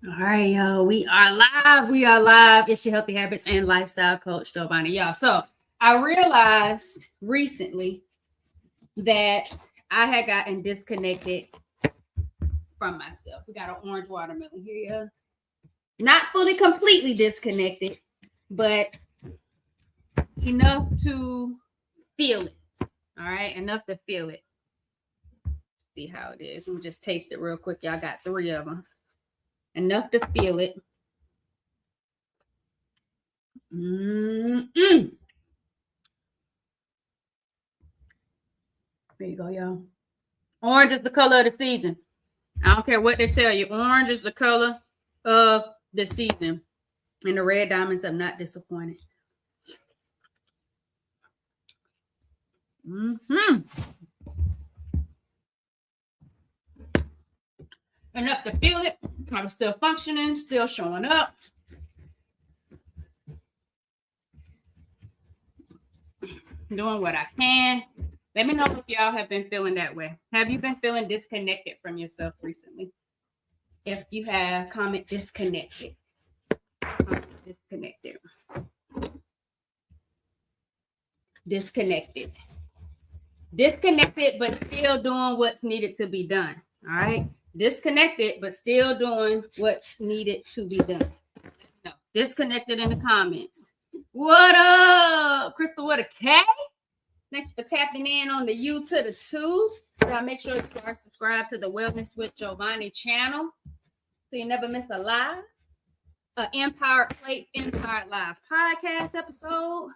All right, y'all. We are live. We are live. It's your healthy habits and lifestyle coach, Jovonnie. Y'all. So I realized recently that I had gotten disconnected from myself. We got an orange watermelon here, y'all. Not fully completely disconnected, but enough to feel it. All right, enough to feel it. See how it is. Let me just taste it real quick. Y'all got 3 of them. Enough to feel it. Mm-mm. There you go, y'all. Orange is the color of the season. I don't care what they tell you. Orange is the color of the season. And the red diamonds have not disappointed. Mm-hmm. Enough to feel it. I'm still functioning, still showing up. Doing what I can. Let me know if y'all have been feeling that way. Have you been feeling disconnected from yourself recently? If you have, comment disconnected. Disconnected. Disconnected. Disconnected, but still doing what's needed to be done. All right. Disconnected, but still doing what's needed to be done. No. Disconnected in the comments. What up, Crystal with a K? Thanks for tapping in on the U to the 2. So make sure you are subscribed to the Wellness with Jovonnie channel so you never miss a live. Empowered Plates, Empowered Lives podcast episode.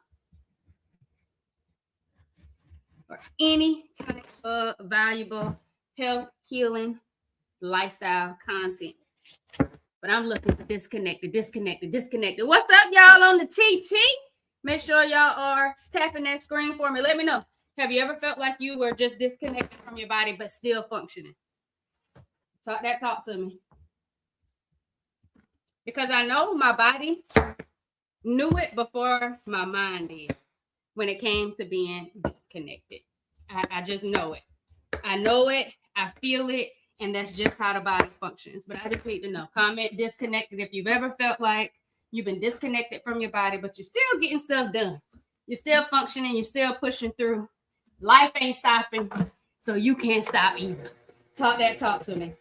Or any type of valuable health, healing, lifestyle content. But I'm looking for disconnected. What's up, y'all, on the TT? Make sure y'all are tapping that screen for me. Let me know. Have you ever felt like you were just disconnected from your body, but still functioning? Talk to me. Because I know my body knew it before my mind did when it came to being disconnected. I just know it. I know it. I feel it. And that's just how the body functions. But I just need to know. Comment disconnected if you've ever felt like you've been disconnected from your body, but you're still getting stuff done. You're still functioning. You're still pushing through. Life ain't stopping, so you can't stop either. Talk to me.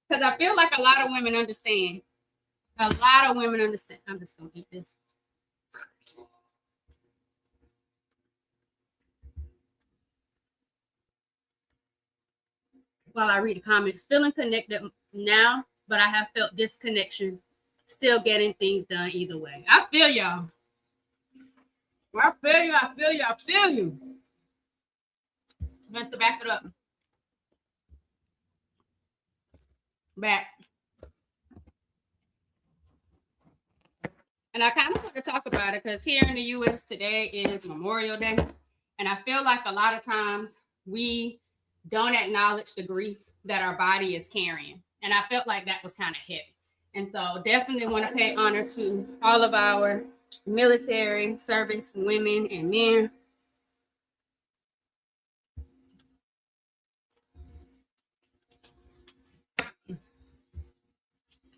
Because I feel like a lot of women understand. A lot of women understand. I'm just going to eat this. While I read the comments, feeling connected now, but I have felt disconnection, still getting things done either way. I feel y'all. I feel you. Let's back it up. Back. And I kind of want to talk about it because here in the U.S. today is Memorial Day. And I feel like a lot of times we don't acknowledge the grief that our body is carrying. And I felt like that was kind of heavy. And so definitely want to pay honor to all of our military service women and men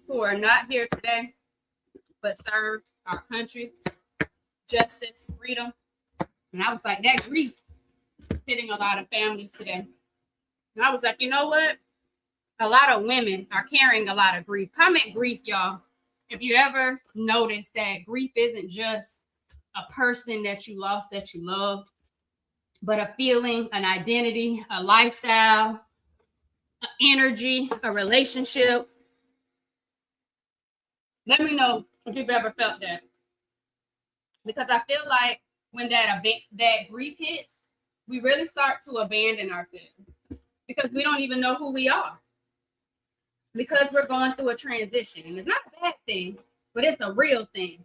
who are not here today, but serve our country, justice, freedom. And I was like, that grief hitting a lot of families today. And I was like, you know what? A lot of women are carrying a lot of grief. Comment grief, y'all. If you ever notice that grief isn't just a person that you lost that you loved, but a feeling, an identity, a lifestyle, an energy, a relationship. Let me know if you've ever felt that. Because I feel like when that grief hits, we really start to abandon ourselves because we don't even know who we are. Because we're going through a transition. And it's not a bad thing, but it's a real thing.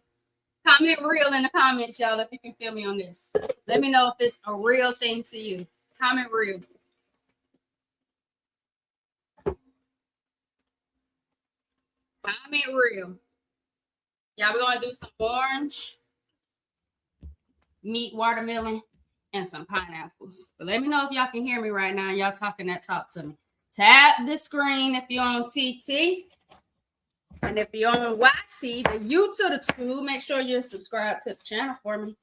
Comment real in the comments, y'all, if you can feel me on this. Let me know if it's a real thing to you. Comment real. Comment real. Y'all, we're going to do some orange, meat, watermelon, and some pineapples. But let me know if y'all can hear me right now. Y'all talking that talk to me. Tap the screen if you're on TT. And if you're on YT, the U to the 2, make sure you're subscribed to the channel for me.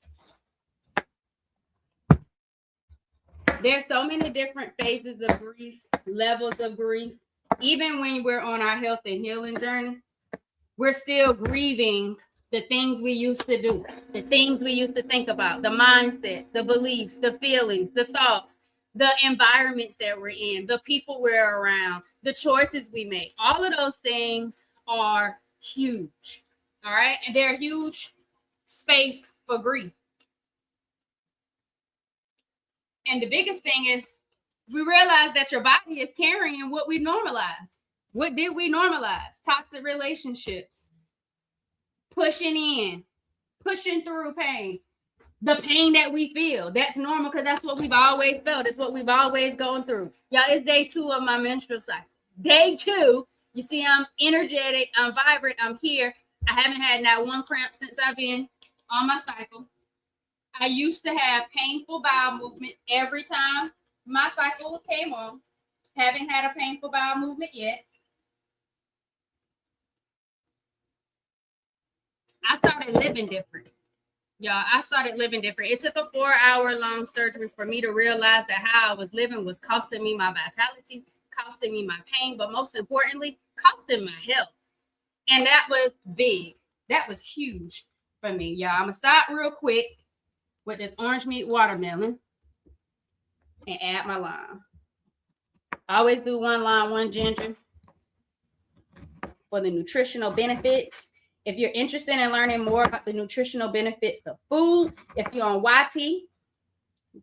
There's so many different phases of grief, levels of grief. Even when we're on our health and healing journey, we're still grieving the things we used to do, the things we used to think about, the mindsets, the beliefs, the feelings, the thoughts, the environments that we're in, the people we're around, the choices we make. All of those things are huge. All right. And they're a huge space for grief. And the biggest thing is we realize that your body is carrying what we normalized. What did we normalize? Toxic relationships, pushing in, pushing through pain, the pain that we feel. That's normal because that's what we've always felt. It's what we've always gone through. Y'all, it's day 2 of my menstrual cycle. Day 2, you see, I'm energetic, I'm vibrant, I'm here. I haven't had not one cramp since I've been on my cycle. I used to have painful bowel movements every time my cycle came on. Haven't had a painful bowel movement yet. I started living different. Y'all, I started living different. It took a 4-hour-long surgery for me to realize that how I was living was costing me my vitality, costing me my pain, but most importantly, costing my health. And that was big. That was huge for me, y'all. I'm going to stop real quick with this orange meat watermelon and add my lime. I always do 1 lime, 1 ginger for the nutritional benefits. If you're interested in learning more about the nutritional benefits of food, if you're on YT,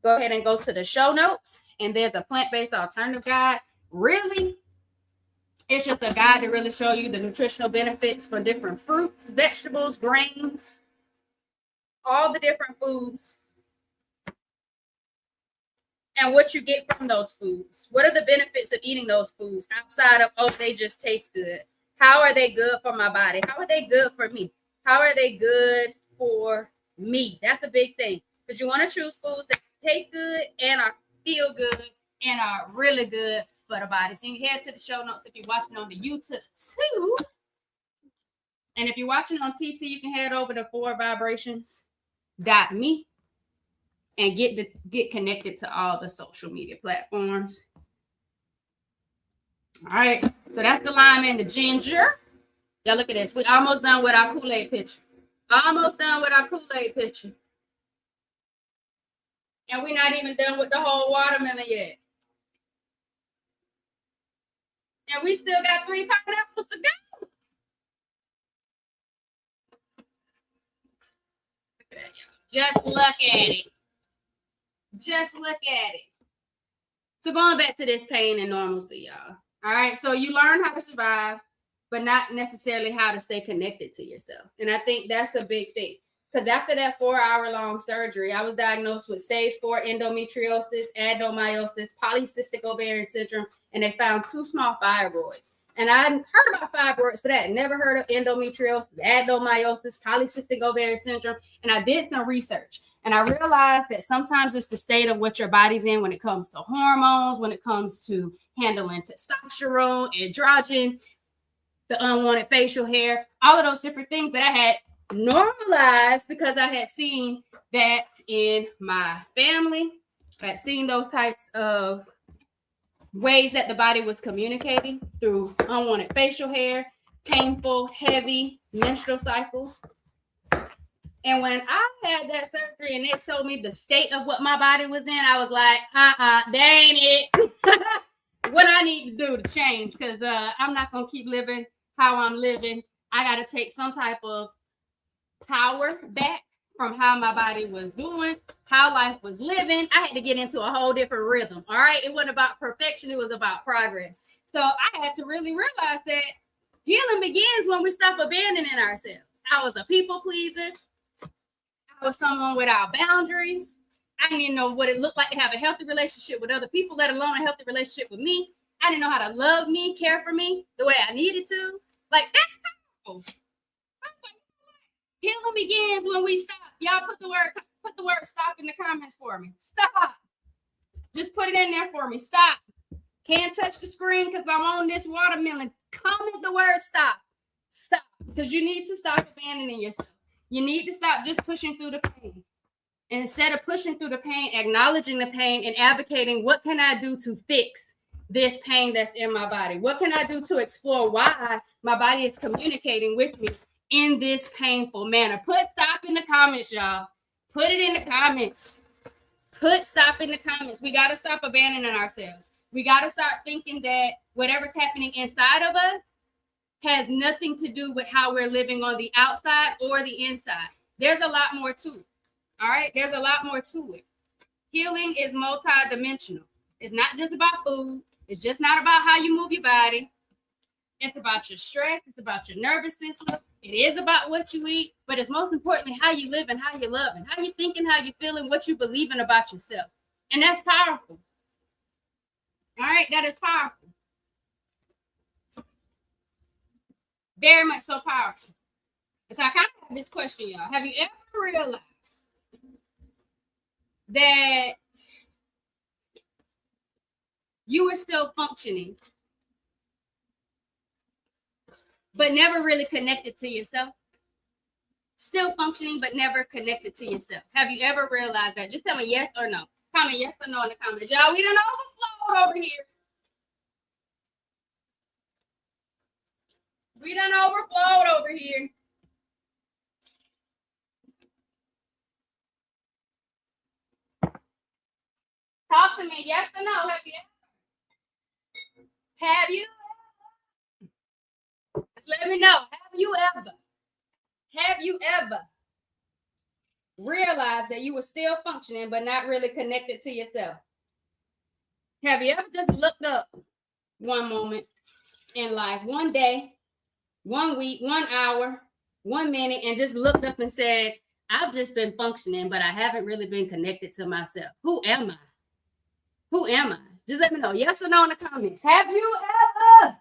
go ahead and go to the show notes. And there's a plant-based alternative guide. Really, it's just a guide to really show you the nutritional benefits for different fruits, vegetables, grains, all the different foods, and what you get from those foods. What are the benefits of eating those foods outside of, oh, they just taste good? How are they good for my body? How are they good for me? How are they good for me? That's a big thing, because you want to choose foods that taste good and are feel good and are really good for the body. So you can head to the show notes if you're watching on the YouTube too. And if you're watching on TT, you can head over to 4vibrations.me and get connected to all the social media platforms. All right, so that's the lime and the ginger. Y'all look at this. We almost done with our Kool-Aid picture. Almost done with our Kool-Aid picture. And we're not even done with the whole watermelon yet. And we still got 3 pineapples to go. Just look at it. Just look at it. So going back to this pain and normalcy, y'all. All right, so you learn how to survive, but not necessarily how to stay connected to yourself. And I think that's a big thing. Because after that 4-hour-long surgery, I was diagnosed with stage 4 endometriosis, adenomyosis, polycystic ovarian syndrome, and they found 2 small fibroids. And I hadn't heard about fibroids for that. Never heard of endometriosis, adenomyosis, polycystic ovarian syndrome. And I did some research. And I realized that sometimes it's the state of what your body's in when it comes to hormones, when it comes to handling testosterone, androgen, the unwanted facial hair, all of those different things that I had normalized because I had seen that in my family. I had seen those types of ways that the body was communicating through unwanted facial hair, painful, heavy menstrual cycles. And when I had that surgery and it told me the state of what my body was in, I was like, that ain't it. What I need to do to change, because I'm not going to keep living how I'm living. I got to take some type of power back from how my body was doing, how life was living. I had to get into a whole different rhythm. All right. It wasn't about perfection. It was about progress. So I had to really realize that healing begins when we stop abandoning ourselves. I was a people pleaser. I was someone without boundaries. I didn't even know what it looked like to have a healthy relationship with other people, let alone a healthy relationship with me. I didn't know how to love me, care for me the way I needed to. Like, that's powerful. Healing begins when we stop. Y'all put the word stop in the comments for me. Stop. Just put it in there for me. Stop. Can't touch the screen because I'm on this watermelon. Comment the word stop. Stop. Because you need to stop abandoning yourself. You need to stop just pushing through the pain. And instead of pushing through the pain, acknowledging the pain and advocating, what can I do to fix this pain that's in my body? What can I do to explore why my body is communicating with me in this painful manner? Put stop in the comments, y'all. Put it in the comments. Put stop in the comments. We got to stop abandoning ourselves. We got to start thinking that whatever's happening inside of us has nothing to do with how we're living on the outside or the inside. There's a lot more to it. All right? There's a lot more to it. Healing is multidimensional. It's not just about food. It's just not about how you move your body. It's about your stress. It's about your nervous system. It is about what you eat, but it's most importantly how you live and how you love and how you thinking, how you feeling, what you believing about yourself. And that's powerful. All right, that is powerful. Very much so powerful. So I kind of have this question, y'all. Have you ever realized that you were still functioning, but never really connected to yourself? Still functioning, but never connected to yourself. Have you ever realized that? Just tell me yes or no. Comment yes or no in the comments. Y'all, we done overflowed over here. We done overflowed over here. Talk to me. Yes or no? Have you ever? Just let me know. Have you ever realized that you were still functioning but not really connected to yourself? Have you ever just looked up one moment in life, one day, 1 week, 1 hour, 1 minute, and just looked up and said, I've just been functioning, but I haven't really been connected to myself. Who am I? Who am I? Just let me know. Yes or no in the comments. Have you ever?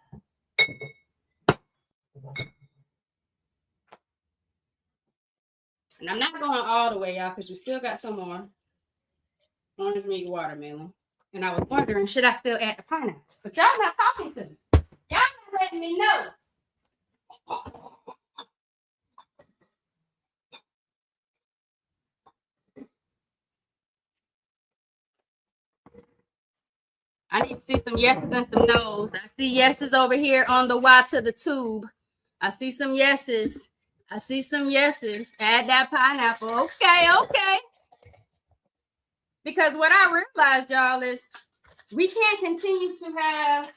And I'm not going all the way, y'all, because we still got some more orange meat watermelon. And I was wondering, should I still add the pineapples? But y'all not talking to me. Y'all not letting me know. I need to see some yeses and some nos. I see yeses over here on the Y to the tube. I see some yeses. I see some yeses. Add that pineapple. Okay. Because what I realized, y'all, is we can't continue to have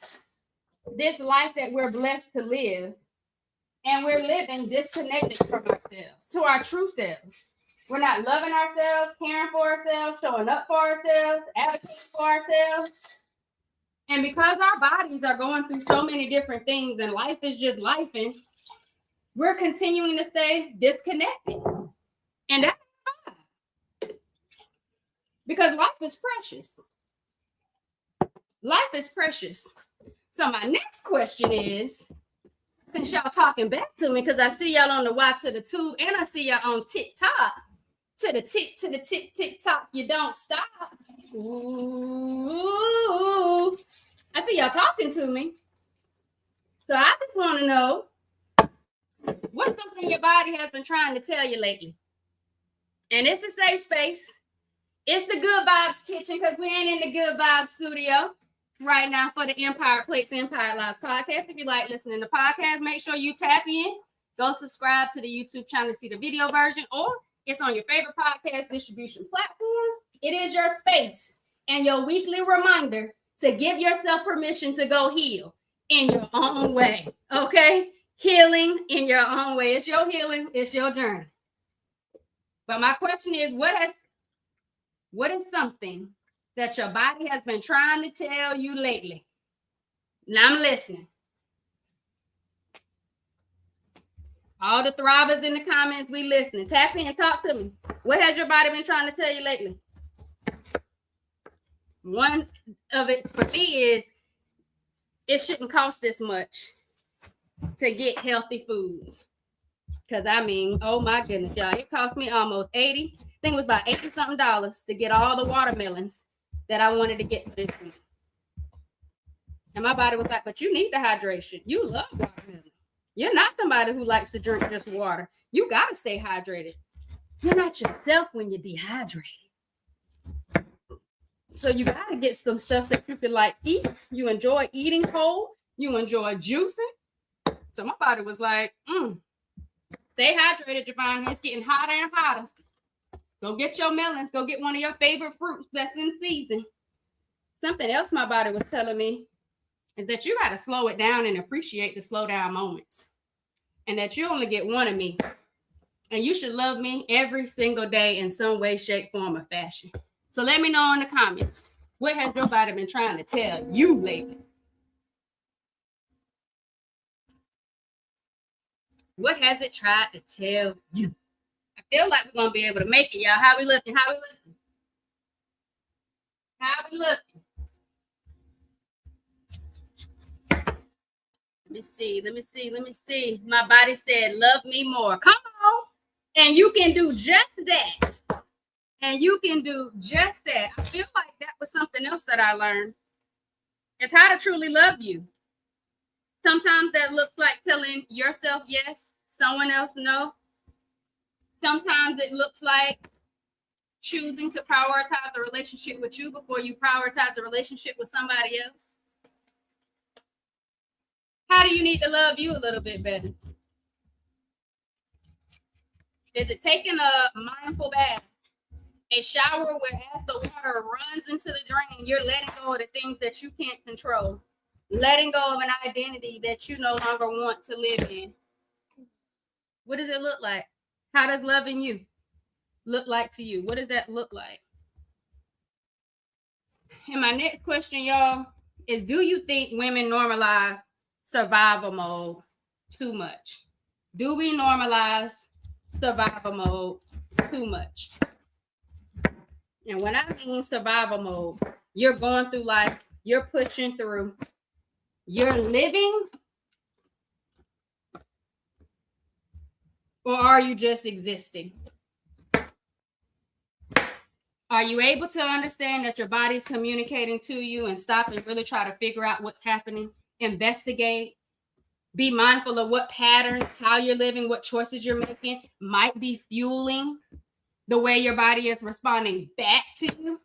this life that we're blessed to live, and we're living disconnected from ourselves, to our true selves. We're not loving ourselves, caring for ourselves, showing up for ourselves, advocating for ourselves. And because our bodies are going through so many different things and life is just lifing, we're continuing to stay disconnected. And that's fine. Because life is precious. Life is precious. So my next question is, since y'all talking back to me, because I see y'all on the Y to the tube and I see y'all on TikTok, to the tick-tock, you don't stop. Ooh, I see y'all talking to me. So I just want to know, what's something your body has been trying to tell you lately? And it's a safe space. It's the Good Vibes Kitchen, because we ain't in the Good Vibes studio right now for the Empire Plates, Empire Lives podcast. If you like listening to podcasts, make sure you tap in. Go subscribe to the YouTube channel to see the video version, or it's on your favorite podcast distribution platform. It is your space and your weekly reminder to give yourself permission to go heal in your own way. Okay? Healing in your own way. It's your healing. It's your journey. But my question is, what is something that your body has been trying to tell you lately? Now I'm listening. All the thrivers in the comments, we listening. Tap in and talk to me. What has your body been trying to tell you lately? One of it for me is it shouldn't cost this much to get healthy foods. Because I mean, oh my goodness, y'all, it cost me almost $80. I think it was about $80-something to get all the watermelons that I wanted to get for this week. And my body was like, but you need the hydration. You love watermelon. You're not somebody who likes to drink just water. You got to stay hydrated. You're not yourself when you're dehydrated. So you got to get some stuff that you can like eat. You enjoy eating cold. You enjoy juicing. So my body was like, stay hydrated, Jovonnie. It's getting hotter and hotter. Go get your melons. Go get one of your favorite fruits that's in season. Something else my body was telling me is that you got to slow it down and appreciate the slow down moments. And that you only get one of me. And you should love me every single day in some way, shape, form, or fashion. So let me know in the comments, what has your body been trying to tell you lately? What has it tried to tell you? I feel like we're going to be able to make it, y'all. How we looking? How we looking? How we looking? Let me see. My body said, love me more. Come on. And you can do just that. I feel like that was something else that I learned. It's how to truly love you. Sometimes that looks like telling yourself yes, someone else no. Sometimes it looks like choosing to prioritize a relationship with you before you prioritize a relationship with somebody else. How do you need to love you a little bit better? Is it taking a mindful bath? A shower where as the water runs into the drain, you're letting go of the things that you can't control. Letting go of an identity that you no longer want to live in. What does it look like? How does loving you look like to you? What does that look like? And my next question, y'all, is do you think women normalize survival mode too much? Do we normalize survival mode too much? And when I mean survival mode, you're going through life, you're pushing through, you're living, or are you just existing? Are you able to understand that your body's communicating to you and stop and really try to figure out what's happening? Investigate. Be mindful of what patterns, how you're living, what choices you're making might be fueling the way your body is responding back to you.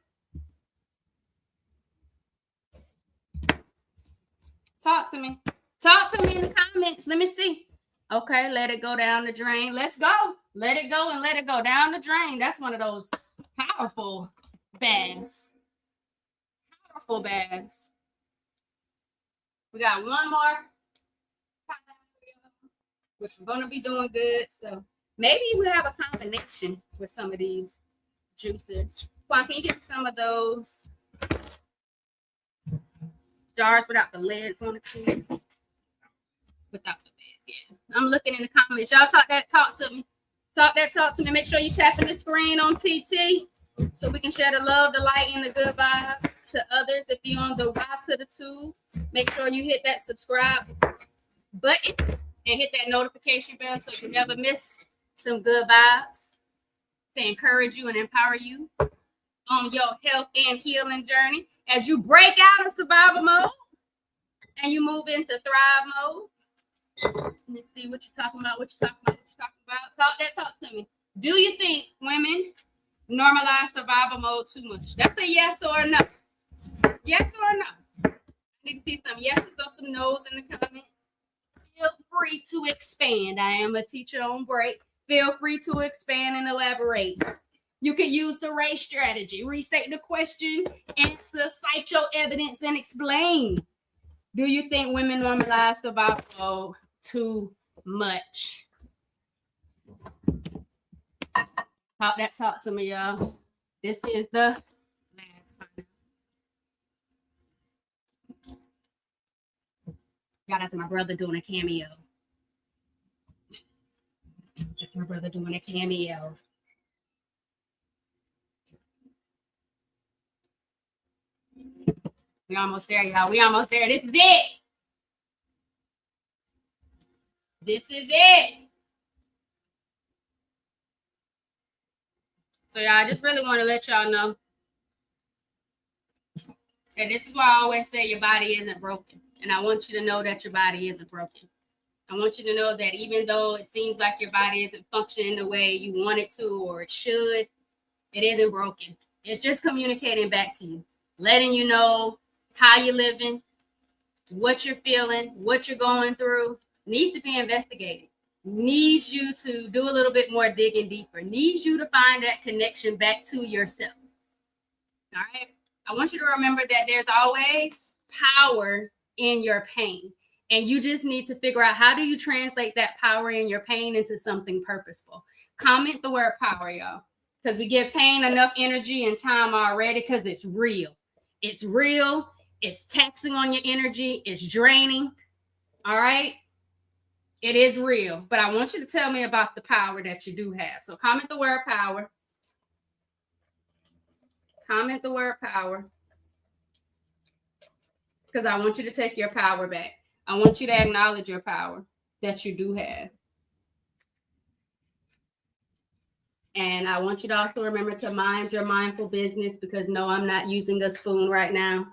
Talk to me. Talk to me in the comments. Let me see. Okay, let it go down the drain. Let's go. Let it go and let it go down the drain. That's one of those powerful baths. Powerful baths. We got one more, which we're going to be doing good. So maybe we have a combination with some of these juices. Quan, can you get some of those jars without the lids on it? Without the lids, yeah. I'm looking in the comments. Y'all talk to me. Talk to me. Make sure you tapping the screen on TT so we can share the love, the light, and the good vibes to others. If you're on the Vibe to the Tube, make sure you hit that subscribe button and hit that notification bell so you never miss some good vibes to encourage you and empower you on your health and healing journey as you break out of survival mode and you move into thrive mode. Let me see what you're talking about. Talk to me. Do you think women normalize survival mode too much? That's a yes or a no. Yes or no. I need to see some yeses or some no's in the comments. Feel free to expand. I am a teacher on break. Feel free to expand and elaborate. You can use the race strategy. Restate the question, answer, cite your evidence, and explain. Do you think women normalize survival mode too much? Talk to me, y'all. This is the last one. Y'all, that's my brother doing a cameo. That's my brother doing a cameo. We almost there, y'all. We almost there. This is it. This is it. So, y'all, I just really want to let y'all know And this is why I always say your body isn't broken. And I want you to know that your body isn't broken. I want you to know that even though it seems like your body isn't functioning the way you want it to or it should, it isn't broken. It's just communicating back to you, letting you know how you're living, what you're feeling, what you're going through. Needs to be investigated. Needs you to do a little bit more digging deeper. Needs you to find that connection back to yourself. All right. I want you to remember that there's always power in your pain. And you just need to figure out, how do you translate that power in your pain into something purposeful? Comment the word power, y'all. Because we give pain enough energy and time already, because it's real. It's real. It's taxing on your energy. It's draining. All right. It is real. But I want you to tell me about the power that you do have. So comment the word power. Comment the word power. Because I want you to take your power back. I want you to acknowledge your power that you do have. And I want you to also remember to mind your mindful business, because no, I'm not using a spoon right now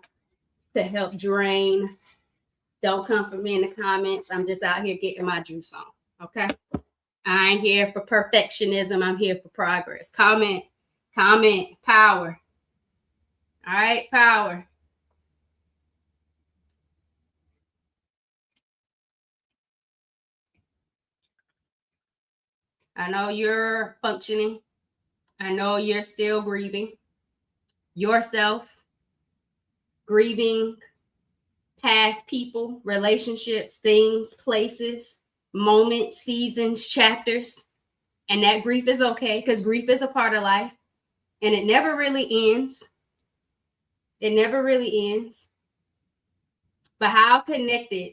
to help drain. Don't come for me in the comments. I'm just out here getting my juice on. Okay. I ain't here for perfectionism. I'm here for progress. Comment, power. All right, power. I know you're functioning. I know you're still grieving yourself, grieving past people, relationships, things, places, moments, seasons, chapters. And that grief is okay, because grief is a part of life and it never really ends. It never really ends. But how connected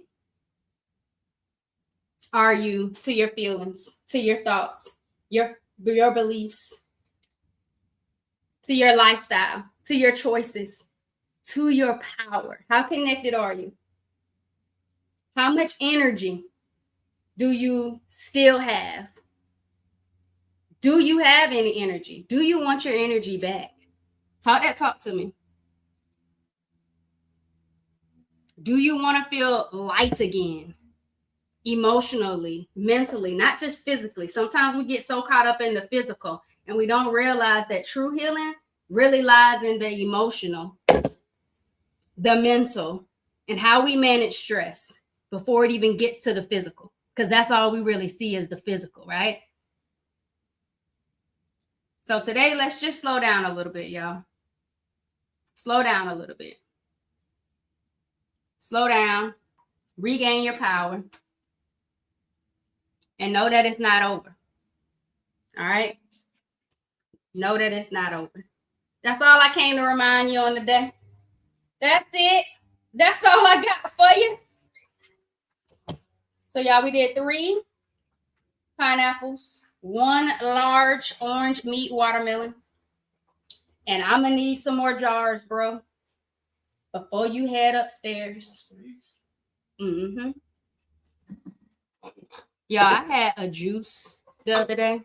are you to your feelings, to your thoughts, your beliefs, to your lifestyle, to your choices, to your power? How connected are you? How much energy do you still have? Do you have any energy? Do you want your energy back? Talk to me. Do you want to feel light again? Emotionally, mentally, not just physically. Sometimes we get so caught up in the physical and we don't realize that true healing really lies in the emotional, the mental, and how we manage stress before it even gets to the physical, because that's all we really see is the physical, right? So today, let's just slow down a little bit, y'all. Slow down a little bit. Slow down, regain your power, and know that it's not over. All right? Know that it's not over. That's all I came to remind you on the day. That's it. That's all I got for you. So, y'all, we did 3 pineapples, 1 large orange meat watermelon. And I'm going to need some more jars, bro, before you head upstairs. Mm-hmm. Y'all, I had a juice the other day.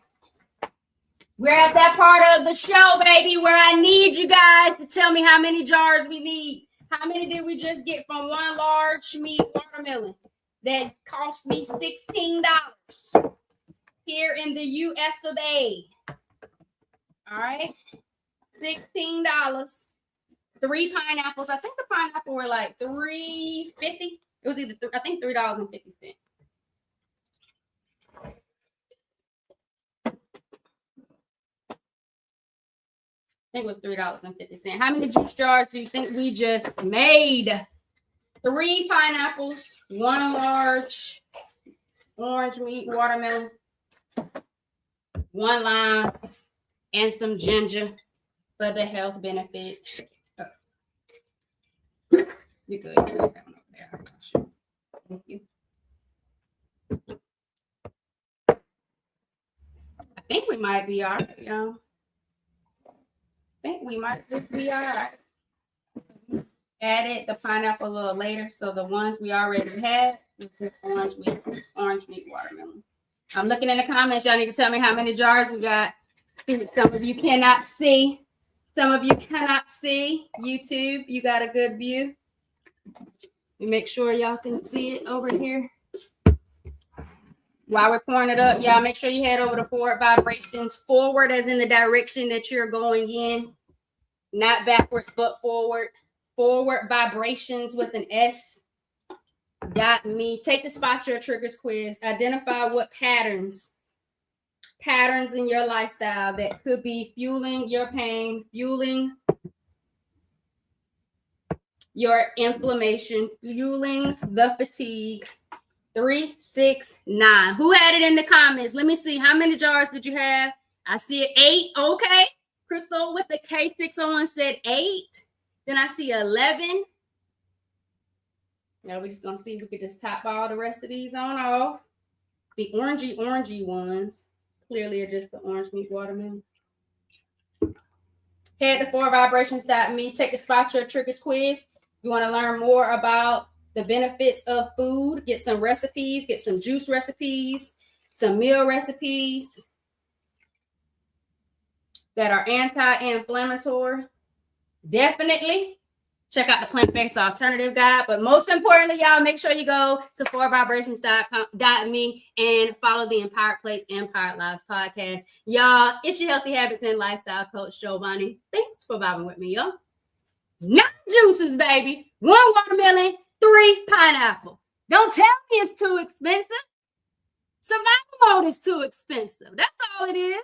We're at that part of the show, baby, where I need you guys to tell me how many jars we need. How many did we just get from 1 large meat watermelon that cost me $16 here in the US of A? All right, $16. 3 pineapples. I think the pineapple were like $3.50. It was either I think $3.50. I think it was $3.50. How many juice jars do you think we just made? 3 pineapples, 1 large orange meat watermelon, 1 lime, and some ginger for the health benefits. You're good. That one over there. Thank you. I think we might be all right, y'all. I think we might be all right. Added the pineapple a little later, so the ones we already had was orange meat watermelon. I'm looking in the comments. Y'all need to tell me how many jars we got. Some of you cannot see, Some of you cannot see YouTube. You got a good view. Make sure y'all can see it over here. While we're pouring it up, y'all make sure you head over to forward vibrations. Forward as in the direction that you're going in. Not backwards, but forward. Forward vibrations with an S. .me. Take the spot your triggers quiz. Identify what patterns in your lifestyle that could be fueling your pain, fueling your inflammation, fueling the fatigue. 3, 6, 9. Who had it in the comments? Let me see. How many jars did you have? I see it 8. Okay. Crystal with the K601 said 8. Then I see 11. Now we're just going to see if we could just top all the rest of these on off. The orangey ones clearly are just the orange meat watermelon. Head to forwardvibrations.me. Take the spot your triggers quiz. If you want to learn more about the benefits of food, get some recipes, get some juice recipes, some meal recipes that are anti-inflammatory. Definitely check out the plant-based alternative guide. But most importantly, y'all, make sure you go to forwardvibrations.me and follow the Empowered Place, Empowered Lives podcast. Y'all, it's your healthy habits and lifestyle coach, Jovonnie. Thanks for vibing with me, y'all. 9 juices, baby. 1 watermelon, 3 pineapple. Don't tell me it's too expensive. Survival mode is too expensive. That's all it is.